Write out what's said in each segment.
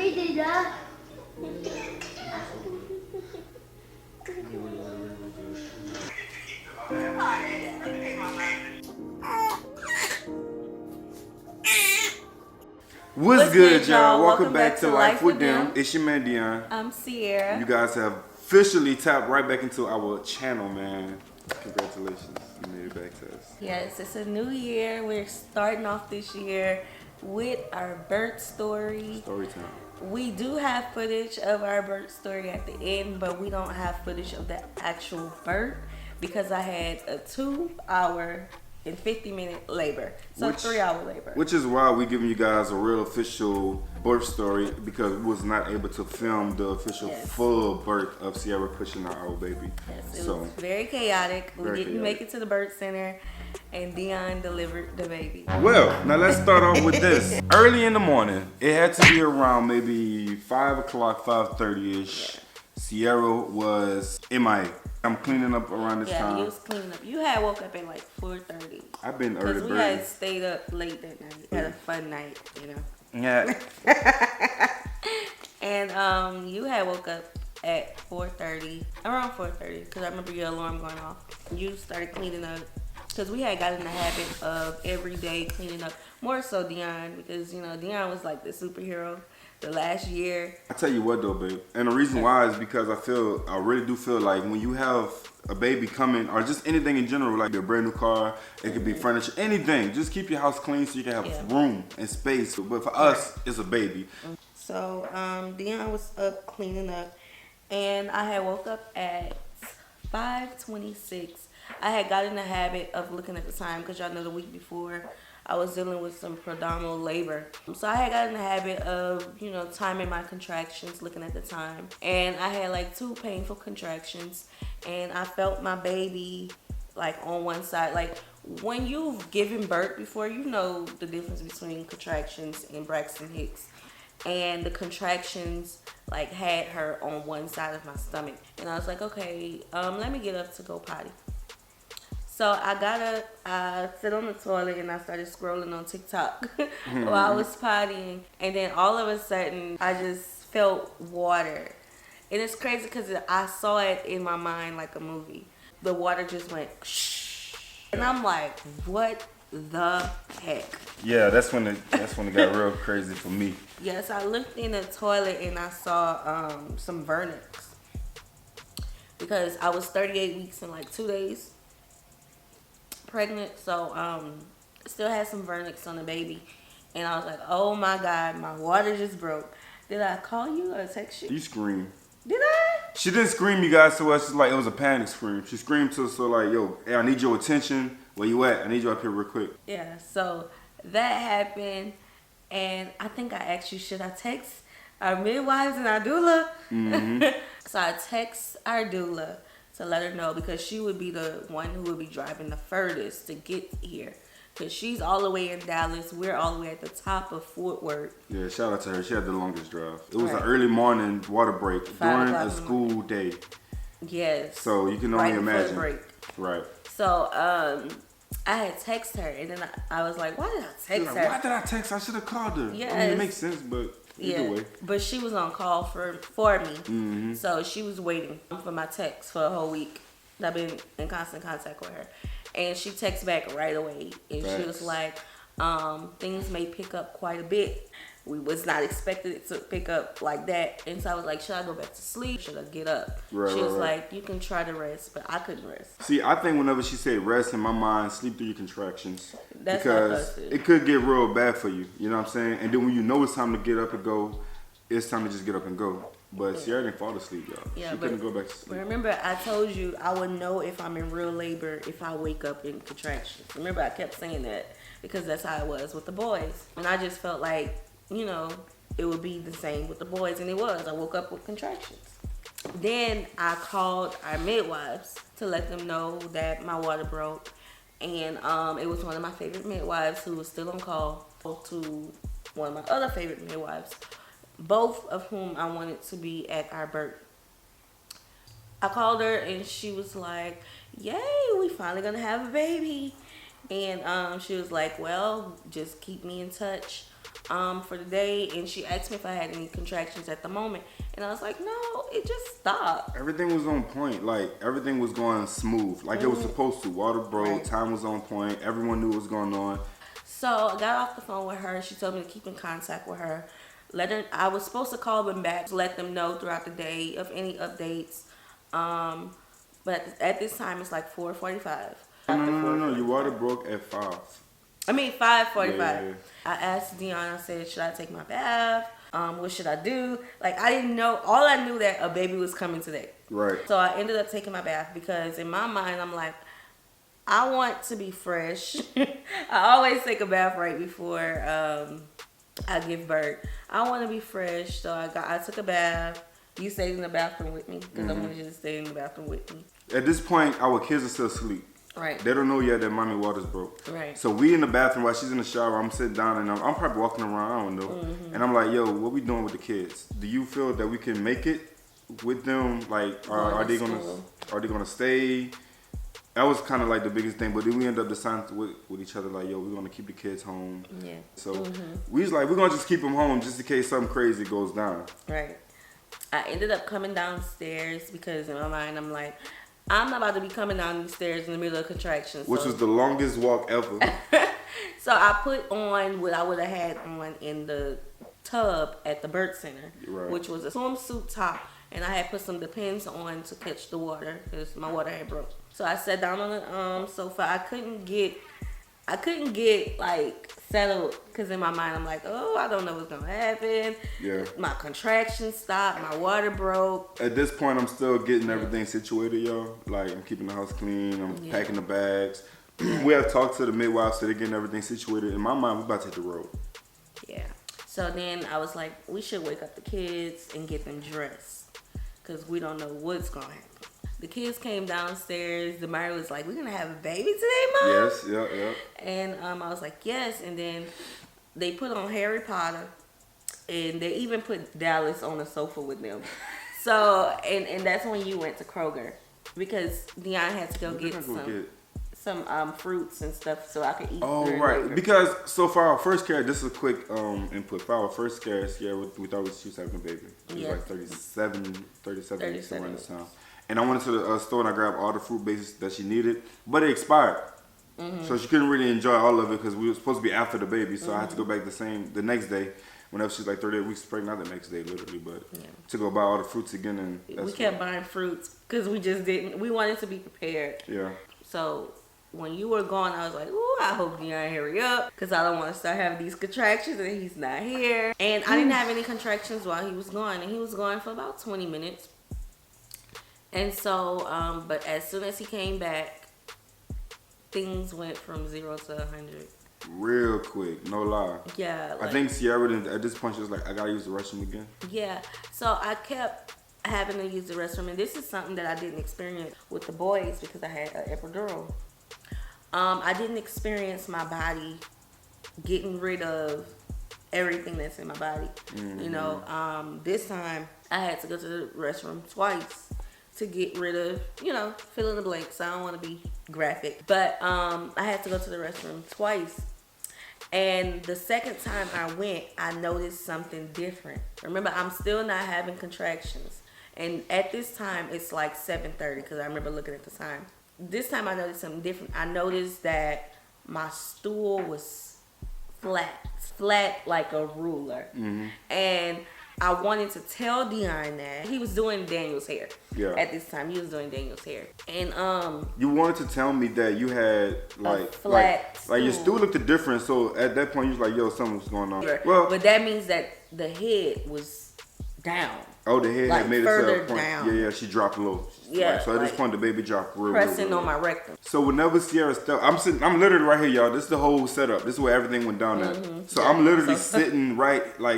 What's good, y'all? Welcome back to Life with Them. It's your man, Dion. I'm Sierra. You guys have officially tapped right back into our channel, man. Congratulations. You made it back to us. Yes, it's a new year. We're starting off this year with our birth story. Story time. We do have footage of our birth story at the end, but we don't have footage of the actual birth because I had a 2-hour and 50-minute labor. So 3-hour labor. Which is why we're giving you guys a real official birth story, because we was not able to film the official full birth of Sierra pushing out our baby. Yes, it was very chaotic. We didn't make it to the birth center, and Dion delivered the baby. Well, now let's start off with this. Early in the morning, it had to be around maybe 5 o'clock, 5:30-ish. Yeah. Sierra was MIA. I'm cleaning up around this time. Yeah, you was cleaning up. You had woke up at like 4:30. I've been early bird. Because we had stayed up late that night. Had a fun night, you know. Yeah. And you had woke up at 4:30, around 4:30, because I remember your alarm going off. You started cleaning up, because we had got in the habit of every day cleaning up. More so Dion, because, you know, Dion was like the superhero the last year. I tell you what though, babe, and the reason why is because I really do feel like when you have a baby coming, or just anything in general, like a brand new car, it could be furniture, anything, just keep your house clean so you can have room and space. But for us, it's a baby. So Dion was up cleaning up, and I had woke up at 5:26. I had got in the habit of looking at the time, because y'all know the week before I was dealing with some predominant labor. So I had got in the habit of, you know, timing my contractions, looking at the time. And I had like 2 painful contractions. And I felt my baby like on one side. Like when you've given birth before, you know the difference between contractions and Braxton Hicks. And the contractions like had her on one side of my stomach. And I was like, okay, let me get up to go potty. So I got up, I sit on the toilet, and I started scrolling on TikTok while I was pottying. And then all of a sudden, I just felt water. And it's crazy because I saw it in my mind like a movie. The water just went shh. And I'm like, what the heck? Yeah, that's when it got real crazy for me. Yes, I looked in the toilet and I saw some vernix. Because I was 38 weeks and like 2 days pregnant, so still had some vernix on the baby, and I was like, oh my god, my water just broke. Did I call you or text you? You screamed. Did I? She didn't scream, you guys, to us. It's like it was a panic scream. She screamed to us, so like, yo, hey, I need your attention. Where you at? I need you up here real quick. Yeah, so that happened, and I think I asked you, should I text our midwives and our doula? Mm-hmm. So I text our doula to let her know, because she would be the one who would be driving the furthest to get here, because she's all the way in Dallas. We're all the way at the top of Fort Worth. Yeah, shout out to her. She had the longest drive. It was an early morning water break during a school day. Yes. So you can only imagine. Break. Right. So I had texted her, and then I was like, why did I text her? Why did I text her? I should have called her. Yes. I mean, it makes sense, but either way. But she was on call for me. Mm-hmm. So she was waiting for my text for a whole week. I've been in constant contact with her. And she texted back right away. And she was like, things may pick up quite a bit. We was not expected it to pick up like that. And so I was like, should I go back to sleep? Should I get up? She was like, you can try to rest, but I couldn't rest. See, I think whenever she said rest, in my mind, sleep through your contractions. That's because it could get real bad for you. You know what I'm saying? And then when you know it's time to get up and go, it's time to just get up and go. But Sierra didn't fall asleep, y'all. Yeah, she couldn't go back to sleep. Remember, I told you I would know if I'm in real labor if I wake up in contractions. Remember, I kept saying that because that's how it was with the boys. And I just felt like, you know, it would be the same with the boys. And it was. I woke up with contractions. Then I called our midwives to let them know that my water broke. And it was one of my favorite midwives who was still on call to one of my other favorite midwives, both of whom I wanted to be at our birth. I called her and she was like, yay, we finally gonna have a baby. And she was like, well, just keep me in touch for the day, and she asked me if I had any contractions at the moment, and I was like, no, it just stopped. Everything was on point. Like, everything was going smooth. Like, it was supposed to. Water broke. Right. Time was on point. Everyone knew what was going on. So I got off the phone with her. She told me to keep in contact with her. I was supposed to call them back to let them know throughout the day of any updates. But at this time, it's like 4:45. No. Your water broke at 5. I mean, 5:45. Yeah. I asked Dion, I said, should I take my bath? What should I do? Like, I didn't know. All I knew that a baby was coming today. Right. So I ended up taking my bath because in my mind, I'm like, I want to be fresh. I always take a bath right before I give birth. I want to be fresh. So I took a bath. You stayed in the bathroom with me because I wanted you to stay in the bathroom with me. At this point, our kids are still asleep. Right. They don't know yet that mommy water's broke. Right. So we in the bathroom while she's in the shower. I'm sitting down and I'm probably walking around. I don't know. And I'm like, yo, what we doing with the kids? Do you feel that we can make it with them? Like, are they gonna stay? That was kind of like the biggest thing. But then we end up deciding with each other like, yo, we're gonna keep the kids home. Yeah. So we was like, we're gonna just keep them home just in case something crazy goes down. Right. I ended up coming downstairs because in my mind I'm like, I'm not about to be coming down these stairs in the middle of contractions. Which was the longest walk ever. So I put on what I would have had on in the tub at the birth center, Right. which was a swimsuit top, and I had put some Depends on to catch the water because my water had broke. So I sat down on the sofa. I couldn't get like settled because in my mind I'm like, oh, I don't know what's gonna happen. Yeah. My contractions stopped. My water broke. At this point, I'm still getting everything situated, y'all. Like, I'm keeping the house clean. I'm packing the bags. We have talked to the midwife, so they're getting everything situated. In my mind, we're about to hit the road. Yeah. So then I was like, we should wake up the kids and get them dressed because we don't know what's gonna happen. The kids came downstairs. Demari was like, we're gonna have a baby today, Mom? Yes, yeah. And I was like, yes. And then they put on Harry Potter, and they even put Dallas on the sofa with them. So, and that's when you went to Kroger because Dion had to go get some fruits and stuff so I could eat. Oh, right. Labor. Because, so for our first care, this is a quick input. For our first care, we thought she was having a baby. It was like 37 weeks around this time. And I went to the store and I grabbed all the fruit bases that she needed, but it expired. So she couldn't really enjoy all of it because we were supposed to be after the baby. So I had to go back the next day, whenever she's like 38 weeks pregnant, not the next day literally, but to go buy all the fruits again. And we kept buying fruits because we wanted to be prepared. Yeah. So when you were gone, I was like, ooh, I hope Dion hurry up because I don't want to start having these contractions and he's not here. And I didn't have any contractions while he was gone, and he was gone for about 20 minutes. And so, but as soon as he came back, things went from 0 to 100. Real quick, no lie. Yeah. I think Sierra, at this point, she was like, I gotta use the restroom again. Yeah. So I kept having to use the restroom. And this is something that I didn't experience with the boys because I had an epidural. I didn't experience my body getting rid of everything that's in my body. You know, this time I had to go to the restroom twice to get rid of, fill in the blanks. I don't want to be graphic. But I had to go to the restroom twice. And the second time I went, I noticed something different. Remember, I'm still not having contractions. And at this time, it's like 7:30 because I remember looking at the time. This time I noticed something different. I noticed that my stool was flat like a ruler. And I wanted to tell Dion that he was doing Daniel's hair. Yeah. At this time, he was doing Daniel's hair, and You wanted to tell me that you had like flat like your stool looked different. So at that point, you was like, "Yo, something was going on." Sure. Well, but that means that the head was down. Oh, the head had made further it to a point. Down. Yeah, she dropped low. Yeah. So at this point, the baby dropped real pressing on my rectum. So whenever Sierra stepped, I'm literally right here, y'all. This is the whole setup. This is where everything went down at. So I'm literally sitting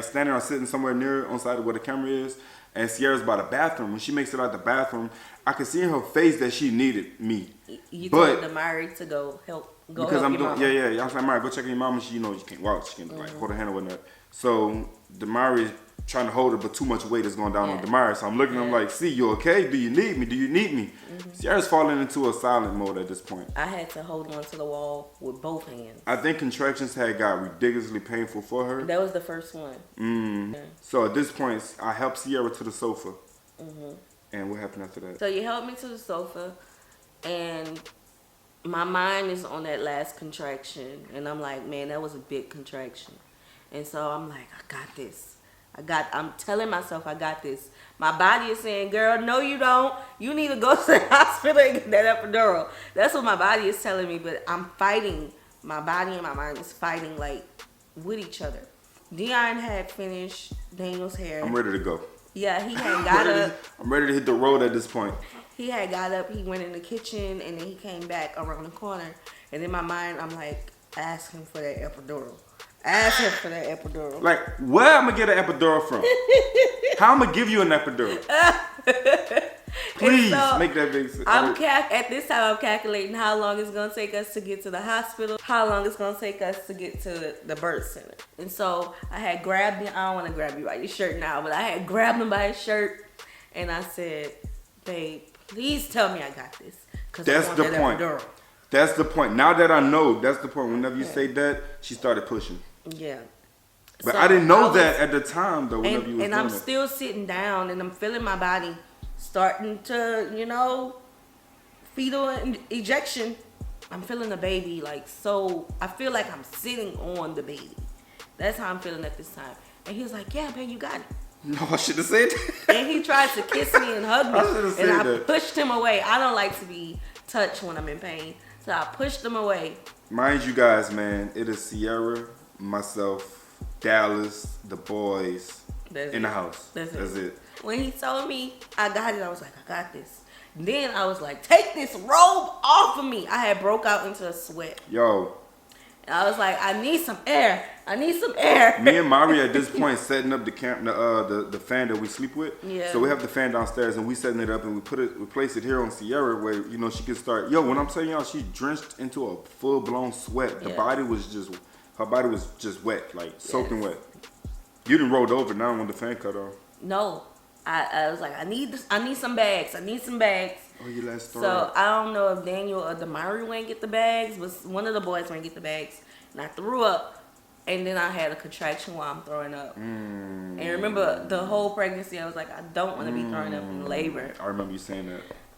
standing or sitting somewhere near on side of where the camera is, and Sierra's by the bathroom. When she makes it out the bathroom, I can see in her face that she needed me. You told Demari to go help. Because I'm doing, yeah. I was like, Mari, go check on your mom. And she, you can't walk. She can like hold her hand or whatnot. So Demari trying to hold her, but too much weight is going down Yeah. on Demaris. So I'm looking at him like, see, you okay? Do you need me? Do you need me? Sierra's falling into a silent mode at this point. I had to hold on to the wall with both hands. I think contractions had got ridiculously painful for her. That was the first one. Yeah. So at this point, I helped Sierra to the sofa. And what happened after that? So you helped me to the sofa, and my mind is on that last contraction, and I'm like, man, that was a big contraction. And so I'm like, I got this. I'm telling myself I got this. My body is saying, girl, no you don't. You need to go to the hospital and get that epidural. That's what my body is telling me, but I'm fighting. My body and my mind is fighting like with each other. Dion had finished Daniel's hair. I'm ready to go. Yeah, he had got up. I'm ready to hit the road at this point. He had got up, he went in the kitchen, and then he came back around the corner. And in my mind, I'm like, ask him for that epidural. Ask him for that epidural. Like, where am I gonna get an epidural from? How am I give you an epidural? Please so, make that make sense. At this time, I'm calculating how long it's gonna take us to get to the hospital, how long it's gonna take us to get to the birth center. And so I had grabbed him. I don't want to grab you by your shirt now, but I had grabbed him by his shirt, and I said, "Babe, please tell me I got this." That's the point. Epidural. That's the point. Now that I know, that's the point. Whenever you say that, she started pushing. Yeah. But so I didn't know that at the time, though. Whenever you was and I'm still sitting down, and I'm feeling my body starting to, fetal ejection. I'm feeling the baby so. I feel like I'm sitting on the baby. That's how I'm feeling at this time. And he was like, "Yeah, babe, you got it." No, I should have said that. And he tried to kiss me and hug me, I should have said and I that. pushed him away. I don't like to be touched when I'm in pain, so I pushed him away. Mind you guys, man, it is Sierra, myself, Dallas, the boys in the house. That's it. When he told me I got it, I was like, I got this. Then I was like, take this robe off of me. I had broke out into a sweat. Yo. And I was like, I need some air. I need some air. Me and Mari at this point setting up the fan that we sleep with. Yeah. So we have the fan downstairs and we setting it up and we place it here on Sierra where she can start. Yo, when I'm telling y'all, she drenched into a full blown sweat. The body was her body was just wet, like soaking wet. You done rolled over now when the fan cut off. No. I was like, I need some bags. I need some bags. Oh, your last story. So I don't know if Daniel or Damari went and get the bags, but one of the boys went and get the bags. And I threw up, and then I had a contraction while I'm throwing up. And remember, the whole pregnancy, I was like, I don't want to be throwing up in labor. I remember you saying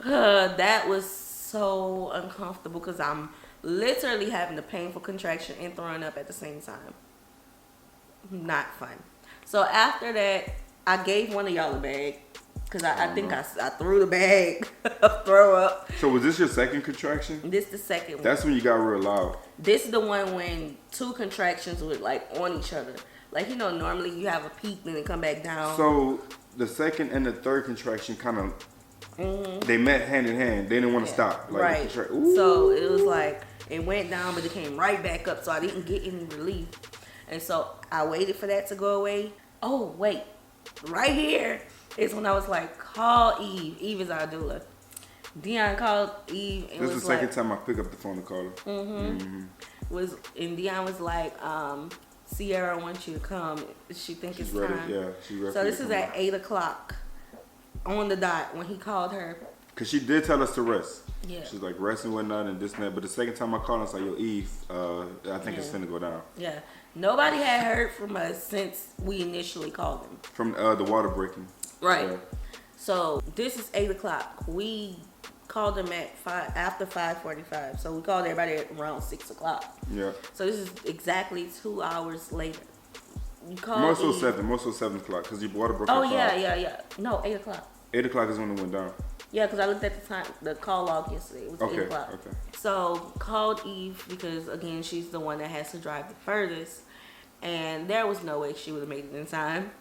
that. That was so uncomfortable because I'm literally having a painful contraction and throwing up at the same time. Not fun. So after that, I gave one of y'all a bag because I think I threw the bag of throw up. So was this your second contraction? This the second one. That's when you got real loud. This is the one when two contractions were on each other. Normally you have a peak and then come back down. So the second and the third contraction kind of, they met hand in hand. They didn't want to stop. Right. So it was it went down, but it came right back up. So I didn't get any relief. And so I waited for that to go away. Oh, wait. Right here is when I was like, call Eve. Eve is our doula. Dion called Eve and this is the second time I pick up the phone to call her. And Dion was like, Sierra wants you to come. She thinks it's ready. time. Yeah, she's ready. So this is at 8:00 on the dot when he called her. Cause she did tell us to rest. Yeah. She's like rest and whatnot and this and that. But the second time I called, I was like, yo, Eve, I think it's finna go down. Yeah. Nobody had heard from us since we initially called them. From the water breaking. Right. Yeah. So this is 8:00. We called them at after 5:45. So we called everybody at around 6:00. Yeah. So this is exactly 2 hours later. You called More so Eve. 7 o'clock because your water broke. Oh at 5. yeah. No, 8:00. 8 o'clock is when it went down. Yeah, because I looked at the time, the call log yesterday. It was 8:00. Okay. So called Eve because again she's the one that has to drive the furthest, and there was no way she would have made it in time.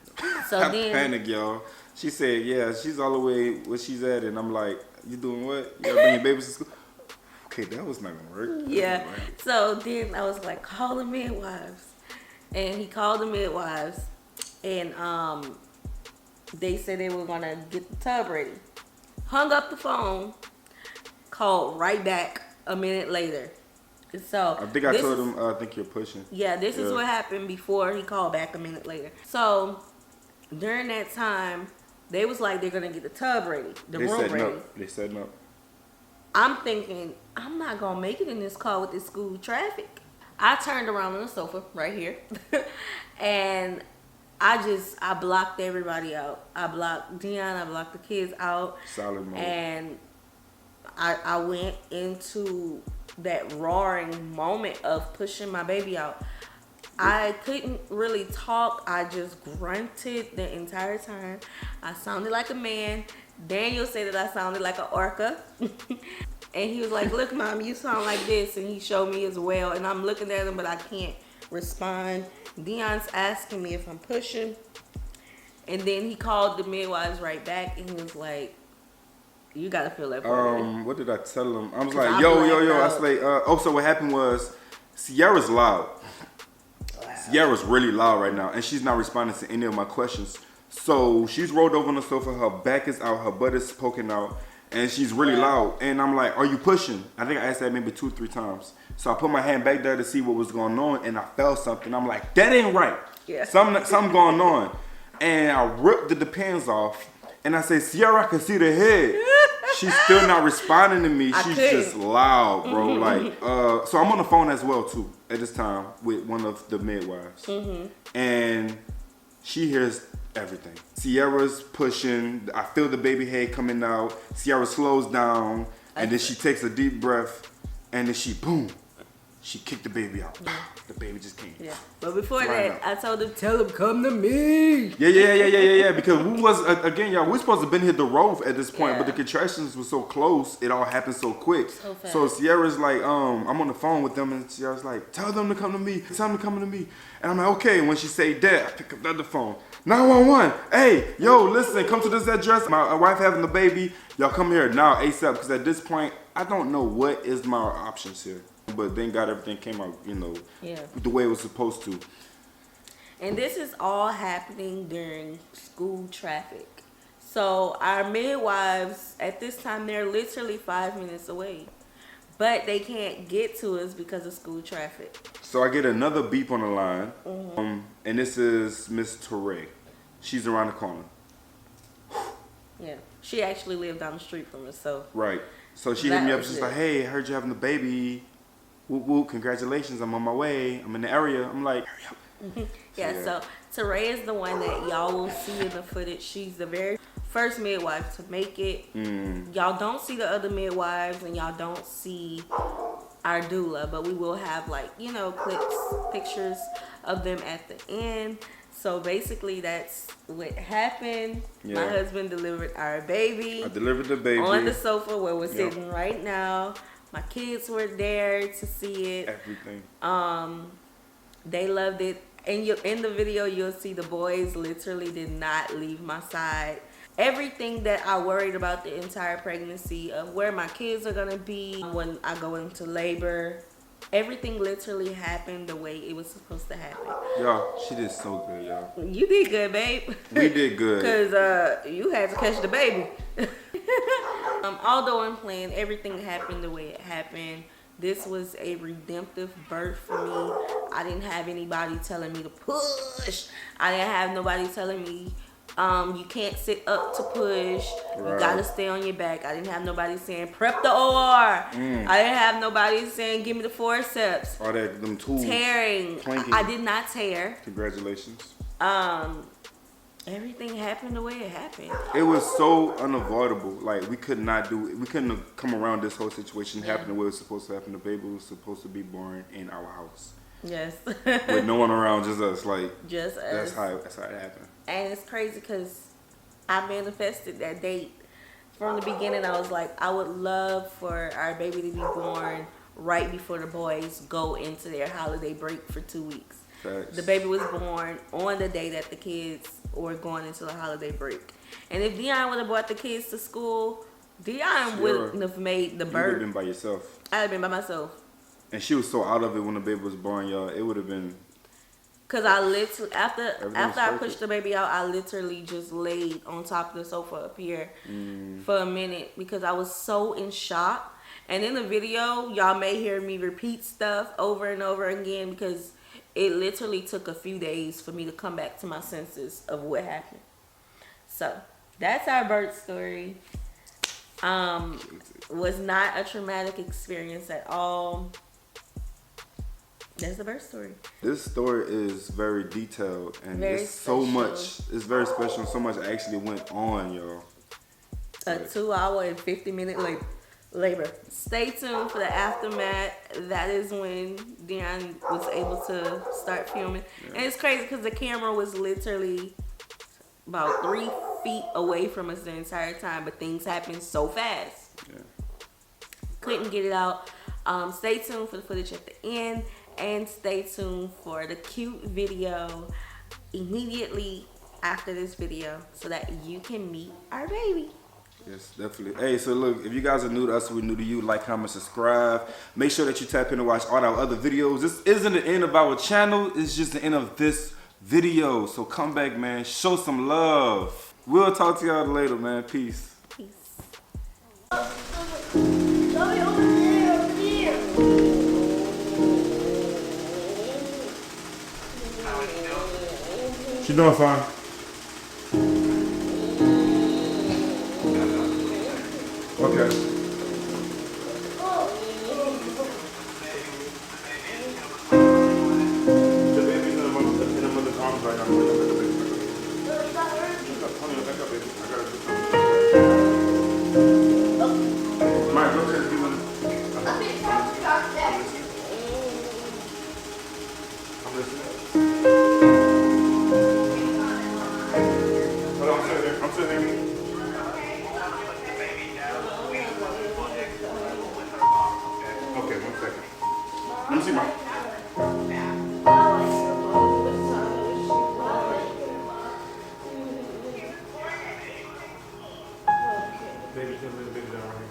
So I then panicked, y'all. She said, "Yeah, she's all the way where she's at," and I'm like, "You doing what? You gotta bring your babies to school?" Okay, that was not gonna work. Yeah. So then I was like, call the midwives, and he called the midwives, and they said they were gonna get the tub ready. Hung up the phone, called right back a minute later. So I think I told him, I think you're pushing. Yeah, this is what happened before he called back a minute later. So during that time, they was like, they're going to get the tub ready, the They room setting ready. up. They setting up. I'm thinking, I'm not going to make it in this car with this school traffic. I turned around on the sofa right here. And I blocked everybody out. I blocked Dion, I blocked the kids out. Solid mode. And I went into that roaring moment of pushing my baby out. I couldn't really talk. I just grunted the entire time. I sounded like a man. Daniel said that I sounded like an orca. And he was like, look, Mom, you sound like this. And he showed me as well. And I'm looking at him, but I can't respond. Dion's asking me if I'm pushing. And then he called the midwives right back. And he was like, you got to feel that part. What did I tell him? I was like, yo. I was like, so what happened was, Sierra's loud. Sierra's really loud right now, and she's not responding to any of my questions. So she's rolled over on the sofa, her back is out, her butt is poking out, and she's really loud. And I'm like, are you pushing? I think I asked that maybe 2-3 times. So I put my hand back there to see what was going on, and I felt something. I'm like, that ain't right. Yeah. Something going on. And I ripped the depends off, and I said, Sierra, I can see the head. She's still not responding to me. She's just loud, bro. Like, so I'm on the phone as well too at this time with one of the midwives, and she hears everything. Sierra's pushing. I feel the baby head coming out. Sierra slows down, and then she takes a deep breath, and then she kicked the baby out. The baby just came. Yeah. But before that, out. I told him, tell him, come to me. Yeah. Because we was, again, y'all, we're supposed to have been hit the road at this point, Yeah. but the contractions were so close, it all happened so quick. So fast. So Sierra's like, I'm on the phone with them, and Sierra's like, tell them to come to me. Tell them to come to me. And I'm like, okay. And when she say that, I pick up the other phone. 911. Hey, yo, listen, come to this address. My wife having the baby. Y'all come here now ASAP, because at this point, I don't know what is my options here. But thank God everything came out, the way it was supposed to. And this is all happening during school traffic. So our midwives, at this time, they're literally 5 minutes away. But they can't get to us because of school traffic. So I get another beep on the line. And this is Miss Torre. She's around the corner. Yeah. She actually lived down the street from us, so. Right. So she hit me up. She's like, hey, I heard you having the baby. Whoop, whoop, congratulations. I'm on my way. I'm in the area. I'm like, hurry up. So Teray is the one that y'all will see in the footage. She's the very first midwife to make it. Y'all don't see the other midwives, and y'all don't see our doula, but we will have clips, pictures of them at the end. So basically that's what happened. Yeah. My husband delivered our baby. I delivered the baby. On the sofa where we're sitting right now. My kids were there to see it. Everything. They loved it. And in the video, you'll see the boys literally did not leave my side. Everything that I worried about the entire pregnancy, of where my kids are gonna be when I go into labor, everything literally happened the way it was supposed to happen. Y'all, she did so good, y'all. You did good, babe. We did good. Because you had to catch the baby. Although unplanned, everything happened the way it happened. This was a redemptive birth for me. I didn't have anybody telling me to push. I didn't have nobody telling me you can't sit up to push. Right. You gotta stay on your back. I didn't have nobody saying prep the OR. I didn't have nobody saying give me the forceps. All that, them tools. Tearing. Planking. I did not tear. Congratulations. Everything happened the way it happened. It was so unavoidable. Like, we couldn't have come around this whole situation happening the way it was supposed to happen. The baby was supposed to be born in our house. Yes. With no one around, just us. Like, just us. That's how it happened. And it's crazy because I manifested that date. From the beginning, I was like, I would love for our baby to be born right before the boys go into their holiday break for 2 weeks. Facts. The baby was born on the day that the kids were going into the holiday break. And if Dion would have brought the kids to school, Dion wouldn't have made the birth. You would have been by yourself. I'd have been by myself. And she was so out of it when the baby was born, y'all. It would have been... Because I literally, after I perfect. pushed the baby out, I literally just laid on top of the sofa up here for a minute because I was so in shock. And in the video, y'all may hear me repeat stuff over and over again because it literally took a few days for me to come back to my senses of what happened. So that's our birth story. Was not a traumatic experience at all. That's the birth story. This story is very detailed and Very it's so special. much. It's very special and so much actually went on, y'all. A 2-hour and 50-minute labor. Stay tuned for the aftermath. That is when Dion was able to start filming. Yeah. And it's crazy because the camera was literally about 3 feet away from us the entire time, but things happened so fast. Yeah. Couldn't get it out. Stay tuned for the footage at the end, and stay tuned for the cute video immediately after this video so that you can meet our baby. Yes, definitely. Hey, so look, if you guys are new to us, we're new to you, like, comment, subscribe. Make sure that you tap in to watch all our other videos. This isn't the end of our channel. It's just the end of this video. So come back, man. Show some love. We'll talk to y'all later, man. Peace. Peace. She doing fine. Okay. The baby's in the mother's arms right now. Back up, baby. I gotta do something. Mike, go ahead. I'm listening. Hold on, I'm sitting here. Okay, 1 second. Let me see my. Baby, just leave the baby down right here.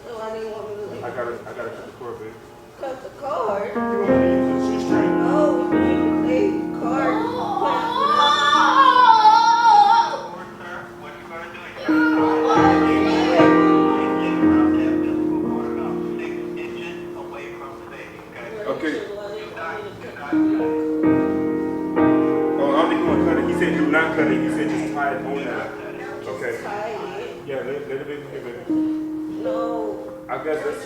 Oh, I didn't want me to. I gotta cut the cord, baby. Cut the cord? You want to use the shoestring? No, the cord. Okay. Oh, I don't think you want to cut it. He said do not cut it. He said just tie it on that. Okay. Tie it. Yeah, let it be here, baby. No. I guess that's.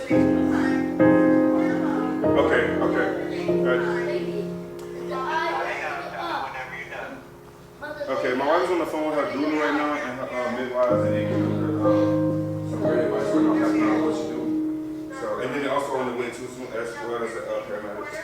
Okay. Okay, my wife's on the phone with her doula right now and her midwives, and they give her some great advice right now. That's not what she do. So, and then also on the way too soon as well as the paramedics.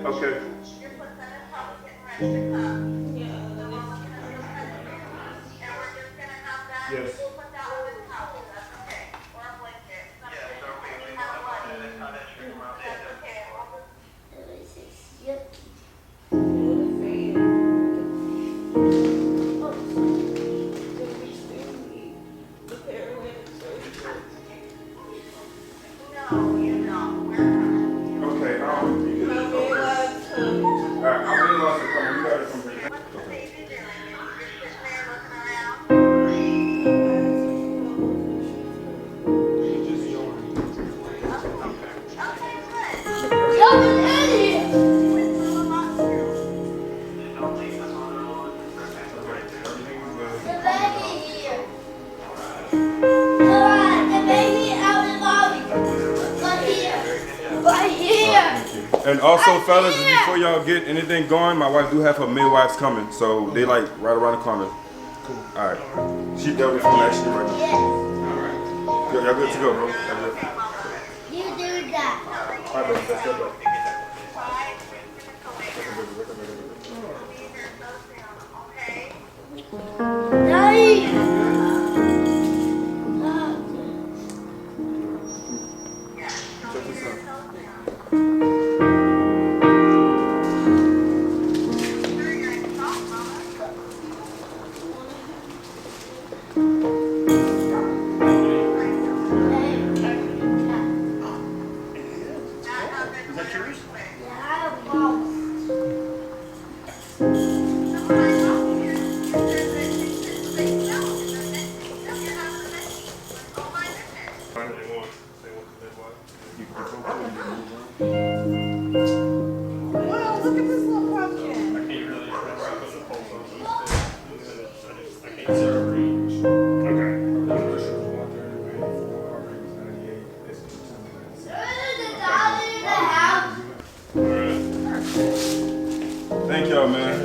Okay. Yes. And also, fellas, before y'all get anything going, my wife do have her midwives coming, so they like right around the corner. Cool. All right. She dealt with from actually right now. Yes. All right. Y'all good to go, bro. You do that. All right, baby. Let's go, bro. Is that yours? Yeah, I have a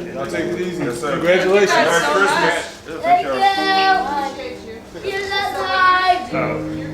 Y'all take it easy. Yes, sir. Congratulations. Merry so Christmas. much. Take care. Thank you. You look hard.